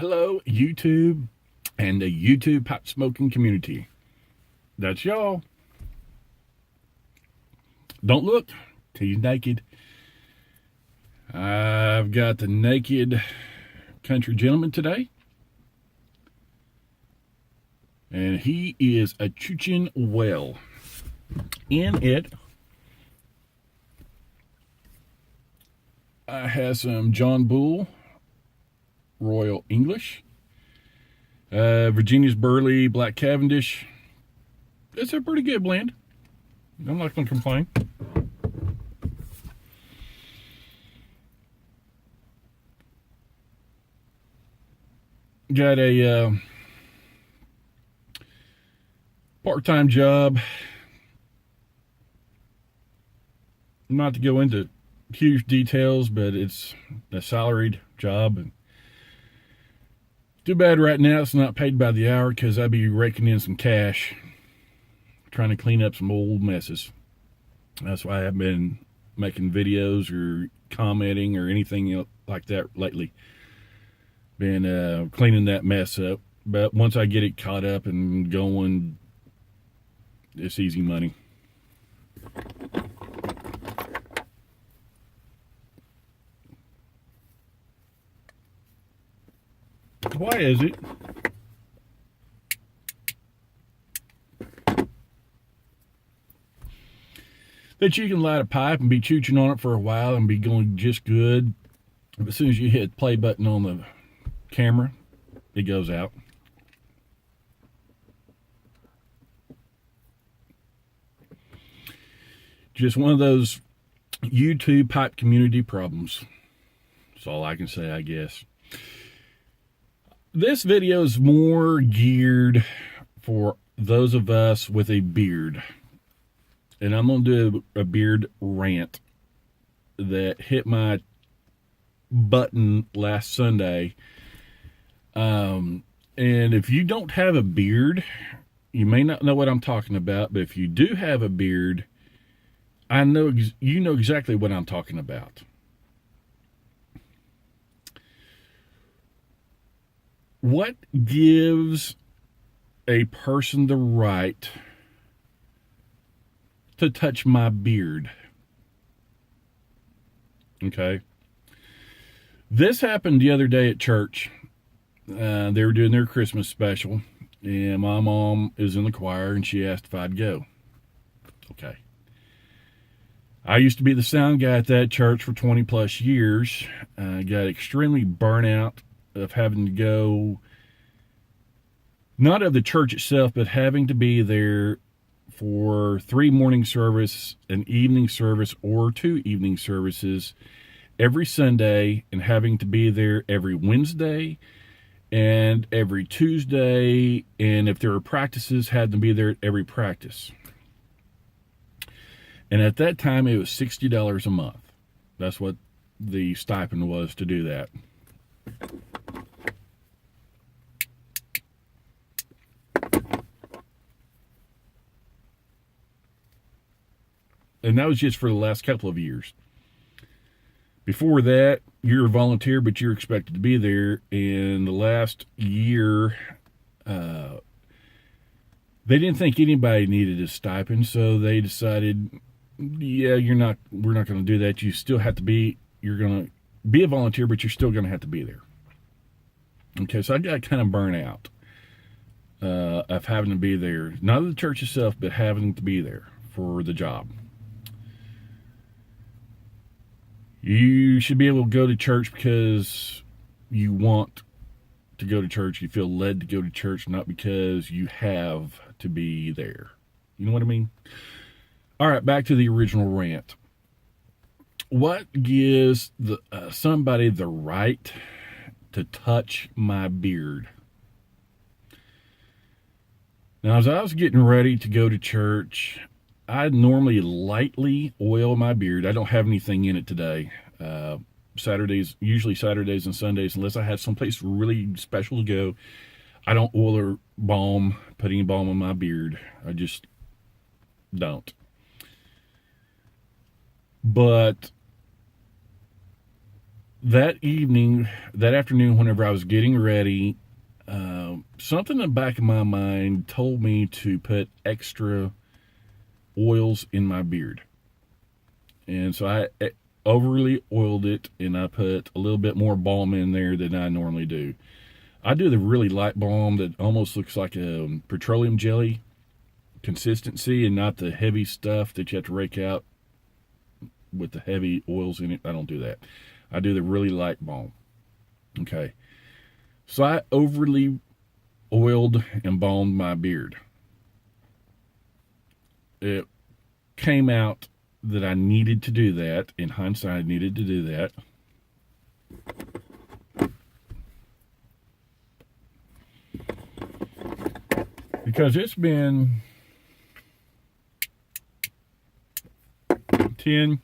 Hello, YouTube and the YouTube pipe smoking community. That's y'all. Don't look till you're naked. I've got the naked country gentleman today. And he is a chooching well. In it, I have some John Bull Royal English, Virginia's Burley Black Cavendish. It's a pretty good blend. I'm not going to complain. Got a part-time job. Not to go into huge details, but it's a salaried job. And too bad right now it's not paid by the hour, because I'd be raking in some cash trying to clean up some old messes. That's why I haven't been making videos or commenting or anything like that lately. Been cleaning that mess up. But once I get it caught up and going, it's easy money. Why is it that you can light a pipe and be chooching on it for a while and be going just good, but as soon as you hit play button on the camera, it goes out? Just one of those YouTube pipe community problems. That's all I can say, I guess. This video is more geared for those of us with a beard. And I'm going to do a beard rant that hit my button last Sunday. And if you don't have a beard, you may not know what I'm talking about. But if you do have a beard, I know you know exactly what I'm talking about. What gives a person the right to touch my beard? Okay. This happened the other day at church. They were doing their Christmas special, and my mom is in the choir, and she asked if I'd go. Okay. I used to be the sound guy at that church for 20 plus years. I got extremely burnt out of having to go, not of the church itself, but having to be there for 3 morning service, an evening service, or 2 evening services every Sunday, and having to be there every Wednesday and every Tuesday, and if there were practices, had to be there at every practice. And at that time, it was $60 a month. That's what the stipend was to do that. And that was just for the last couple of years. Before that, you're a volunteer, but you're expected to be there. And the last year, they didn't think anybody needed a stipend, so they decided, yeah, we're not going to do that. You still have to be, you're going to be a volunteer, but you're still going to have to be there. Okay, so I got kind of burnt out of having to be there. Not the church itself, but having to be there for the job. You should be able to go to church because you want to go to church. You feel led to go to church, not because you have to be there. You know what I mean? All right, back to the original rant. What gives somebody the right to touch my beard? Now, as I was getting ready to go to church, I normally lightly oil my beard. I don't have anything in it today. Usually Saturdays and Sundays, unless I have someplace really special to go, I don't oil or balm, put any balm on my beard. I just don't. But that evening, that afternoon, whenever I was getting ready, something in the back of my mind told me to put extra oils in my beard. And so I overly oiled it, and I put a little bit more balm in there than I normally do. I do the really light balm that almost looks like a petroleum jelly consistency, and not the heavy stuff that you have to rake out with the heavy oils in it. I don't do that. I do the really light balm. Okay. So I overly oiled and balmed my beard. It came out that I needed to do that. In hindsight, I needed to do that. Because it's been 10,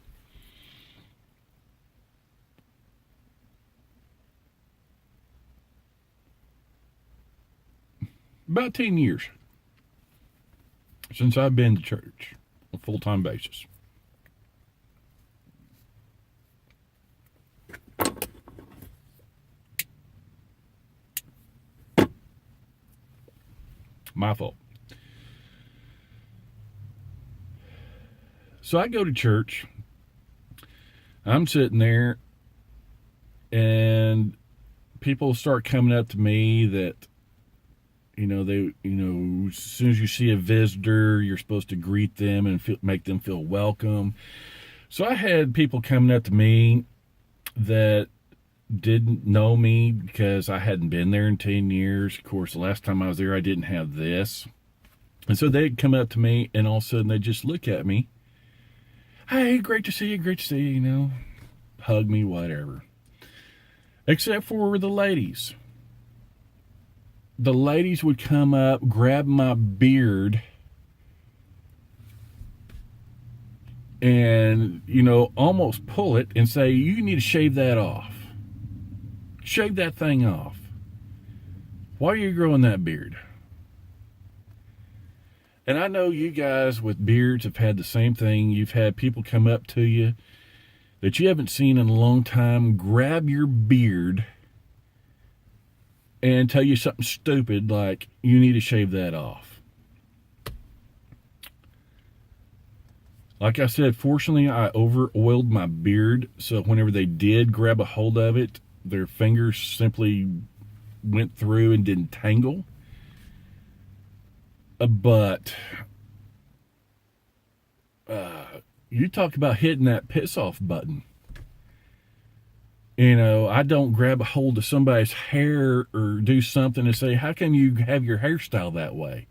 about 10 years since I've been to church on a full-time basis. My fault. So I go to church. I'm sitting there, and people start coming up to me that, as soon as you see a visitor, you're supposed to greet them and make them feel welcome. So I had people coming up to me that didn't know me because I hadn't been there in 10 years. Of course, the last time I was there, I didn't have this. And so they'd come up to me, and all of a sudden they'd just look at me. Hey, great to see you, hug me, whatever. Except for the ladies. The ladies would come up, grab my beard, and, almost pull it and say, you need to shave that off. Shave that thing off. Why are you growing that beard? And I know you guys with beards have had the same thing. You've had people come up to you that you haven't seen in a long time, grab your beard and tell you something stupid like, you need to shave that off. Like I said, fortunately, I over-oiled my beard, so whenever they did grab a hold of it, their fingers simply went through and didn't tangle. But you talk about hitting that piss-off button. I don't grab a hold of somebody's hair or do something and say, how can you have your hairstyle that way?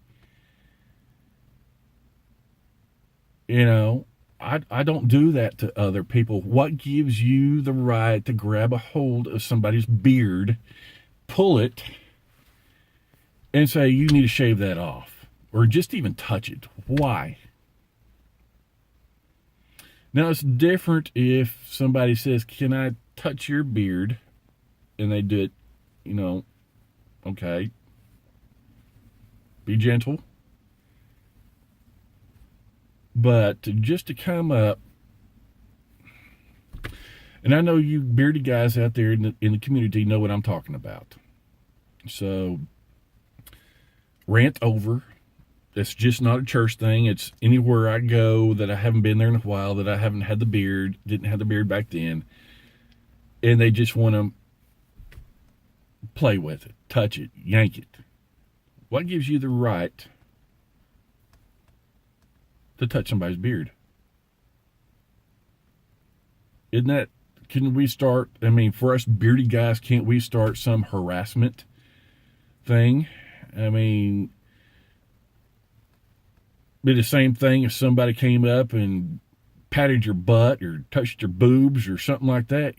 I don't do that to other people. What gives you the right to grab a hold of somebody's beard, pull it, and say, you need to shave that off? Or just even touch it? Why? Now, it's different if somebody says, can I touch your beard? And they do it, okay. Be gentle. But just to come up, and I know you bearded guys out there in the community know what I'm talking about. So, rant over. It's just not a church thing. It's anywhere I go that I haven't been there in a while, that I haven't had the beard, didn't have the beard back then, and they just want to play with it, touch it, yank it. What gives you the right to touch somebody's beard? Isn't that, can we start, for us bearded guys, can't we start some harassment thing? Be the same thing if somebody came up and patted your butt or touched your boobs or something like that,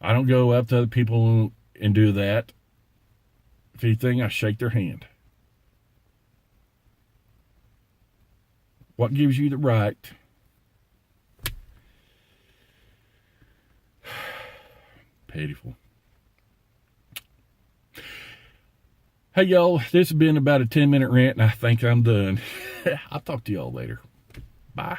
I don't go up to other people and do that. If anything, I shake their hand. What gives you the right pitiful? Hey, y'all, this has been about a 10-minute rant, and I think I'm done. I'll talk to y'all later. Bye.